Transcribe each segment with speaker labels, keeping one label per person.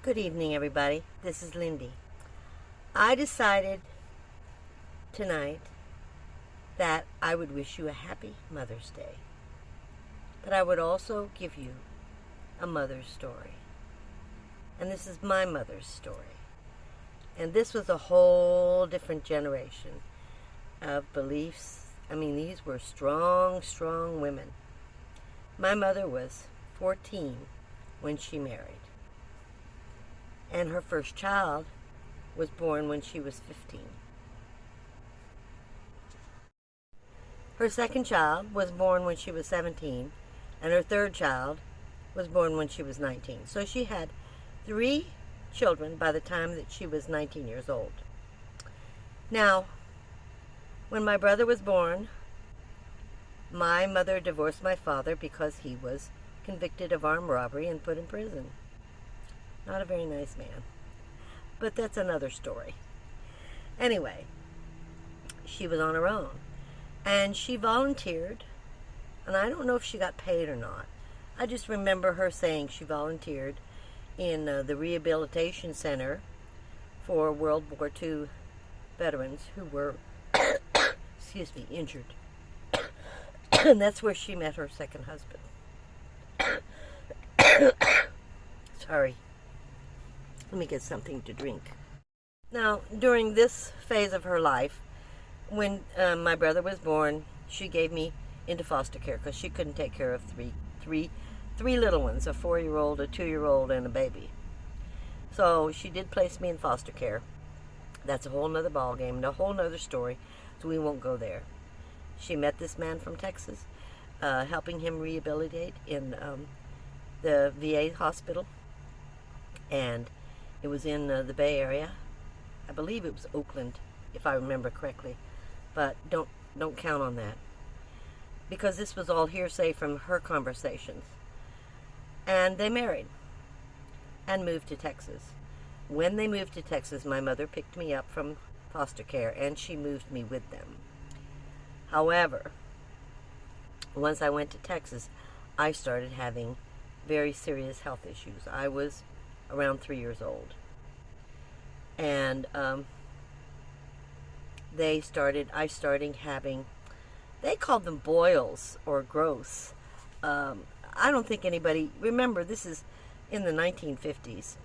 Speaker 1: Good evening, everybody. This is Lindy. I decided tonight that I would wish you a happy Mother's Day, but I would also give you a mother's story. And this is my mother's story. And this was a whole different generation of beliefs. I mean, these were strong, strong women. My mother was 14 when she married. And her first child was born when she was 15. Her second child was born when she was 17, and her third child was born when she was 19. So she had 3 children by the time that she was 19 years old. Now, when my brother was born, my mother divorced my father because he was convicted of armed robbery and put in prison. Not a very nice man. But that's another story. Anyway, she was on her own. And she volunteered. And I don't know if she got paid or not. I just remember her saying she volunteered in the Rehabilitation Center for World War II veterans who were, excuse me, injured. And that's where she met her second husband. Sorry. Let me get something to drink. Now, during this phase of her life, when my brother was born, she gave me into foster care because she couldn't take care of three little ones, a 4-year-old, a 2-year-old, and a baby. So she did place me in foster care. That's a whole nother ball game, a whole nother story, so we won't go there. She met this man from Texas, helping him rehabilitate in the VA hospital, and it was in the Bay Area. I believe it was Oakland, if I remember correctly, but don't count on that, because this was all hearsay from her conversations. And they married and moved to Texas. When they moved to Texas, my mother picked me up from foster care, and she moved me with them. However, once I went to Texas, I started having very serious health issues. I was around 3 years old. And I started having, they called them boils or growths. I don't think anybody, remember, this is in the 1950s.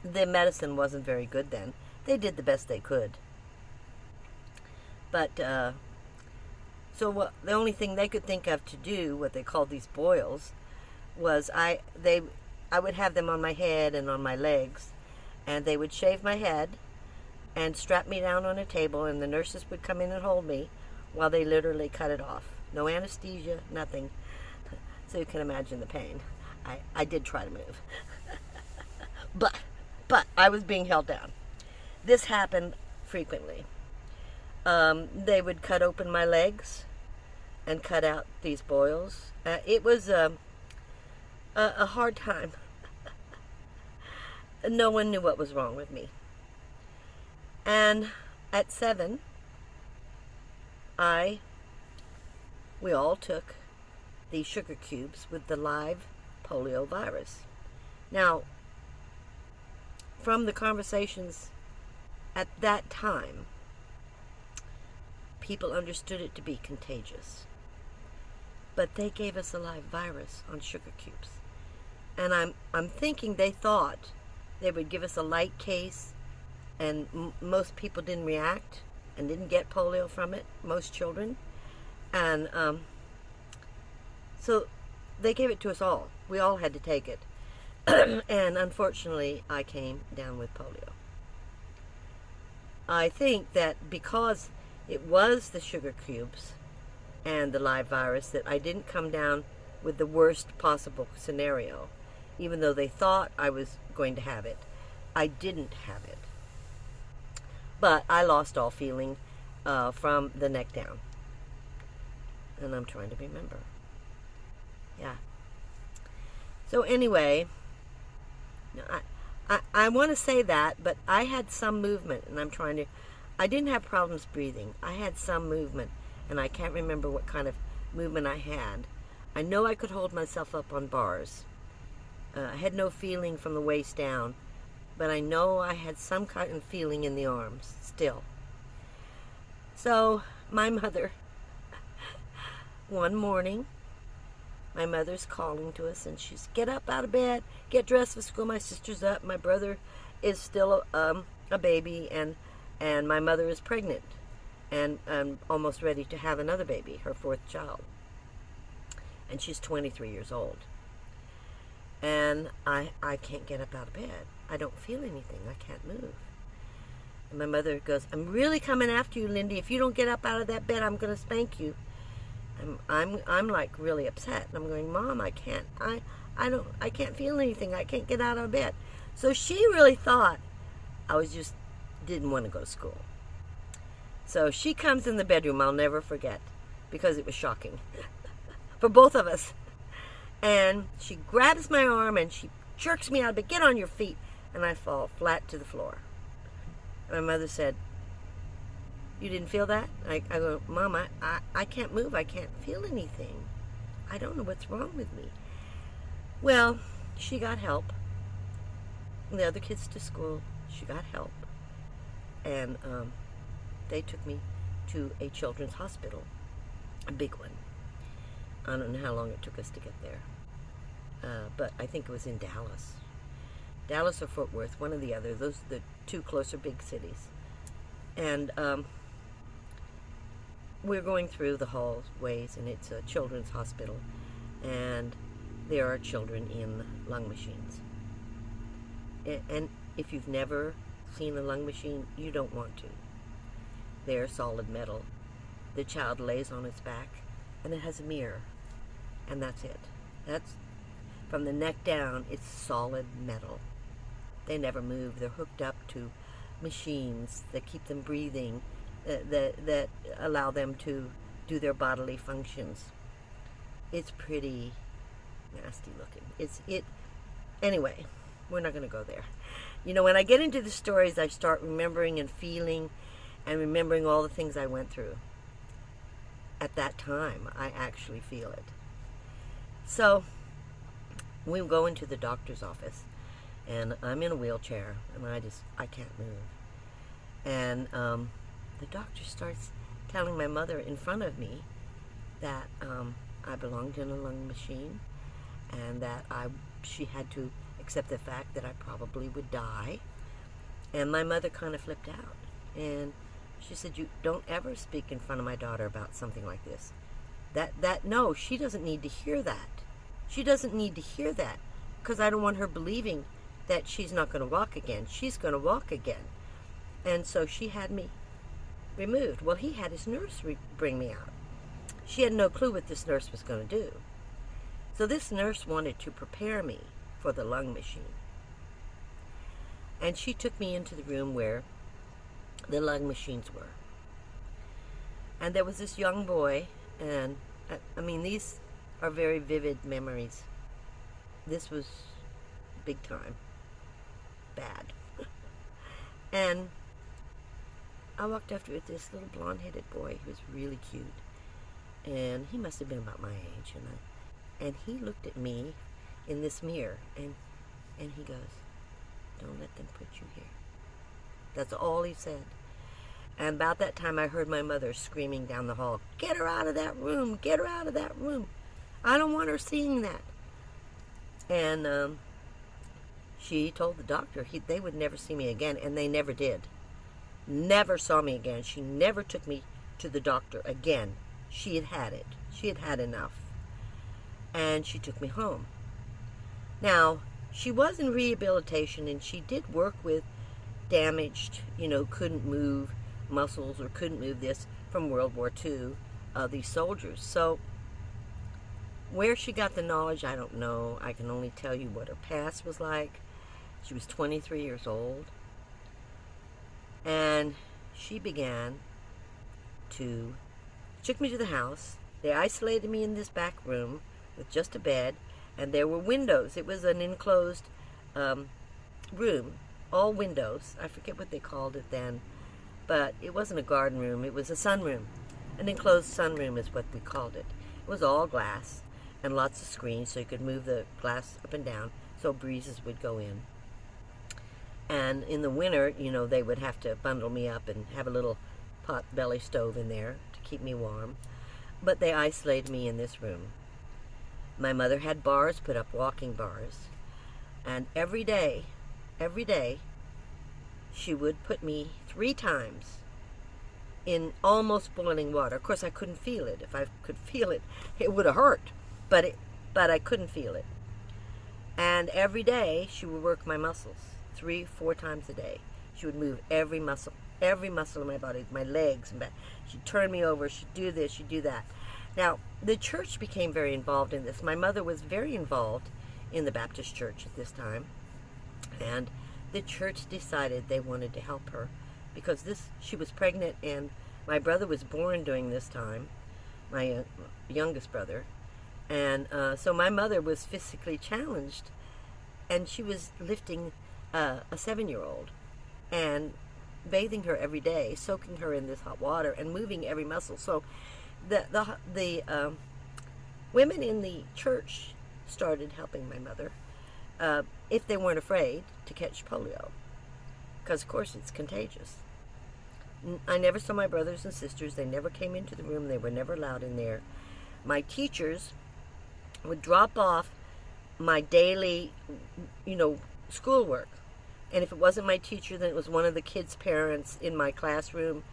Speaker 1: The medicine wasn't very good then. They did the best they could. But, the only thing they could think of to do, what they called these boils, was I would have them on my head and on my legs, and they would shave my head and strap me down on a table, and the nurses would come in and hold me while they literally cut it off. No anesthesia, nothing. So you can imagine the pain. I did try to move. but I was being held down. This happened frequently. They would cut open my legs and cut out these boils. It was a hard time. No one knew what was wrong with me. And at 7, we all took these sugar cubes with the live polio virus. Now, from the conversations at that time, people understood it to be contagious. But they gave us a live virus on sugar cubes. And I'm thinking they thought they would give us a light case, and most people didn't react and didn't get polio from it, most children. And so they gave it to us all. We all had to take it. And unfortunately, I came down with polio. I think that because it was the sugar cubes and the live virus, that I didn't come down with the worst possible scenario. Even though they thought I was going to have it, I didn't have it. But I lost all feeling from the neck down. And I'm trying to remember. Yeah. So anyway, I want to say that, but I had some movement, and I didn't have problems breathing. I had some movement, and I can't remember what kind of movement I had. I know I could hold myself up on bars. I had no feeling from the waist down, but I know I had some kind of feeling in the arms still. So my mother, one morning, my mother's calling to us, and she's, get up out of bed, get dressed for school. My sister's up. My brother is still a baby, and my mother is pregnant and almost ready to have another baby, her fourth child. And she's 23 years old. And I can't get up out of bed. I don't feel anything. I can't move. And my mother goes, I'm really coming after you, Lindy. If you don't get up out of that bed, I'm going to spank you. I'm like really upset. And I'm going, Mom, I can't. I can't feel anything. I can't get out of bed. So she really thought I was just didn't want to go to school. So she comes in the bedroom. I'll never forget, because it was shocking for both of us. And she grabs my arm and she jerks me out of bed. Get on your feet. And I fall flat to the floor. And my mother said, you didn't feel that? I go, Mom, I can't move. I can't feel anything. I don't know what's wrong with me. Well, she got help. The other kids to school, she got help. And they took me to a children's hospital, a big one. I don't know how long it took us to get there. But I think it was in Dallas. Dallas or Fort Worth, one or the other. Those are the two closer big cities. And we're going through the hallways, and it's a children's hospital. And there are children in lung machines. And if you've never seen a lung machine, you don't want to. They're solid metal. The child lays on its back, and it has a mirror. And that's it. That's from the neck down, it's solid metal. They never move. They're hooked up to machines that keep them breathing, that allow them to do their bodily functions. It's pretty nasty looking. Anyway, we're not going to go there. You know, when I get into the stories, I start remembering and feeling and remembering all the things I went through. At that time, I actually feel it. So we go into the doctor's office, and I'm in a wheelchair, and I can't move. And the doctor starts telling my mother in front of me that I belonged in a lung machine, and that she had to accept the fact that I probably would die. And my mother kind of flipped out, and she said, you don't ever speak in front of my daughter about something like this. No, she doesn't need to hear that. She doesn't need to hear that, because I don't want her believing that she's not going to walk again. She's going to walk again. And so she had me removed. Well, he had his nurse bring me out. She had no clue what this nurse was going to do. So this nurse wanted to prepare me for the lung machine. And she took me into the room where the lung machines were. And there was this young boy, and I mean, these are very vivid memories. This was big time. Bad. And I walked after this little blonde-headed boy who was really cute. And he must have been about my age. And he looked at me in this mirror, and he goes, don't let them put you here. That's all he said. And about that time, I heard my mother screaming down the hall, get her out of that room, get her out of that room. I don't want her seeing that. And she told the doctor they would never see me again, and they never did. Never saw me again. She never took me to the doctor again. She had had it. She had had enough. And she took me home. Now, she was in rehabilitation, and she did work with damaged, couldn't move muscles or couldn't move this from World War II, these soldiers. So where she got the knowledge, I don't know. I can only tell you what her past was like. She was 23 years old. And she took me to the house. They isolated me in this back room with just a bed, and there were windows. It was an enclosed room, all windows. I forget what they called it then, but it wasn't a garden room. It was a sunroom. An enclosed sunroom is what we called it. It was all glass and lots of screens, so you could move the glass up and down so breezes would go in. And in the winter, they would have to bundle me up and have a little pot belly stove in there to keep me warm. But they isolated me in this room. My mother had bars put up, walking bars. And every day, she would put me 3 times in almost boiling water. Of course, I couldn't feel it. If I could feel it, it would have hurt. But I couldn't feel it. And every day, she would work my muscles 3-4 times a day. She would move every muscle in my body, my legs and back. She'd turn me over. She'd do this. She'd do that. Now, the church became very involved in this. My mother was very involved in the Baptist church at this time. And the church decided they wanted to help her because she was pregnant, and my brother was born during this time, my youngest brother. And so my mother was physically challenged, and she was lifting a 7-year-old and bathing her every day, soaking her in this hot water and moving every muscle. So the women in the church started helping my mother if they weren't afraid to catch polio, because of course it's contagious. I never saw my brothers and sisters. They never came into the room. They were never allowed in there. My teachers would drop off my daily, schoolwork. And if it wasn't my teacher, then it was one of the kids' parents in my classroom,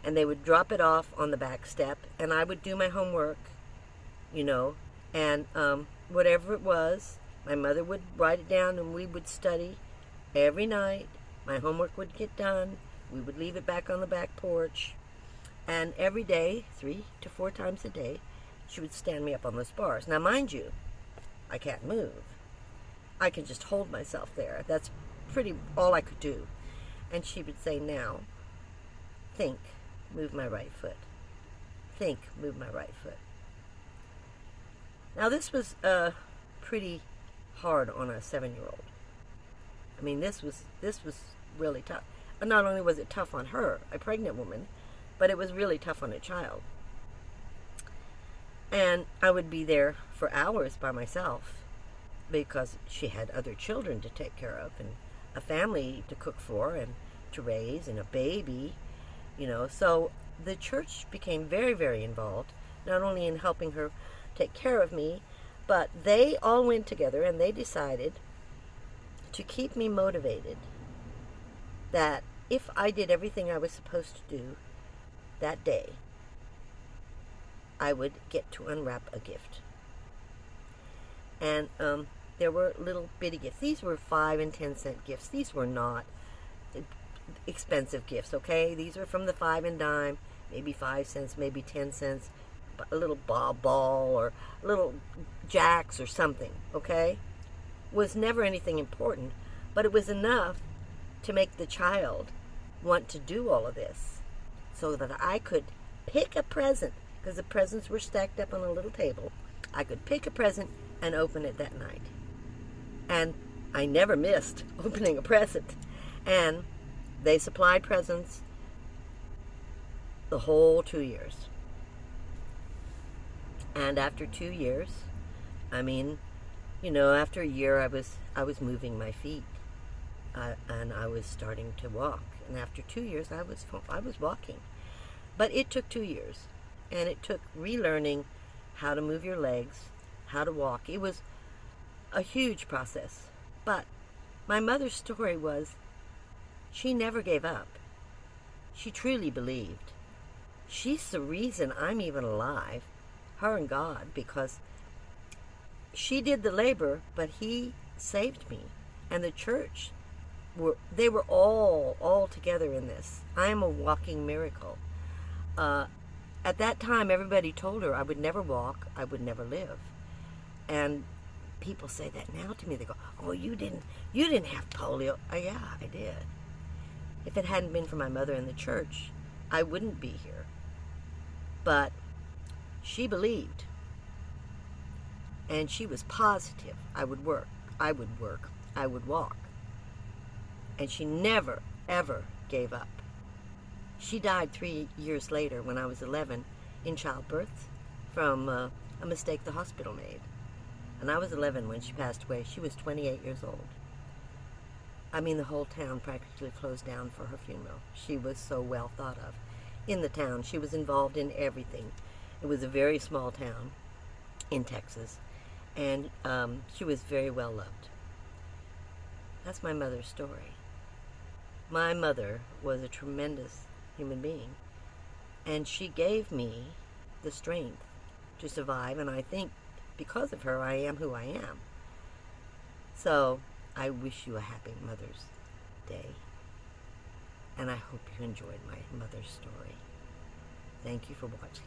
Speaker 1: and they would drop it off on the back step, and I would do my homework, and whatever it was, my mother would write it down, and we would study every night. My homework would get done. We would leave it back on the back porch, and every day, 3 to 4 times a day, she would stand me up on those bars. Now, mind you, I can't move. I can just hold myself there. That's pretty all I could do. And she would say, now, think, move my right foot. Think, move my right foot. Now, this was pretty hard on a 7-year-old. I mean, this was really tough. And not only was it tough on her, a pregnant woman, but it was really tough on a child. And I would be there for hours by myself because she had other children to take care of and a family to cook for and to raise and a baby, So the church became very, very involved, not only in helping her take care of me, but they all went together and they decided to keep me motivated, that if I did everything I was supposed to do that day, I would get to unwrap a gift. And there were little bitty gifts. These were 5 and 10 cent gifts. These were not expensive gifts, okay? These were from the 5 and dime, maybe 5 cents, maybe 10 cents, a little ball or little jacks or something, okay? Was never anything important, but it was enough to make the child want to do all of this so that I could pick a present, because the presents were stacked up on a little table. I could pick a present and open it that night. And I never missed opening a present. And they supplied presents the whole 2 years. And after 2 years, after a year I was moving my feet. And I was starting to walk. And after 2 years, I was walking. But it took 2 years. And it took relearning how to move your legs, how to walk. It was a huge process. But my mother's story was, she never gave up. She truly believed. She's the reason I'm even alive, her and God, because she did the labor, but he saved me. And the church, they were all together in this. I am a walking miracle. At that time, everybody told her I would never walk, I would never live. And people say that now to me. They go, "Oh, you didn't have polio." Yeah, I did. If it hadn't been for my mother in the church, I wouldn't be here. But she believed. And she was positive I would work, I would walk. And she never, ever gave up. She died 3 years later when I was 11 in childbirth from a mistake the hospital made. And I was 11 when she passed away. She was 28 years old. I mean, the whole town practically closed down for her funeral. She was so well thought of in the town. She was involved in everything. It was a very small town in Texas, and she was very well loved. That's my mother's story. My mother was a tremendous human being, and she gave me the strength to survive, and I think because of her, I am who I am. So I wish you a happy Mother's Day, and I hope you enjoyed my mother's story. Thank you for watching.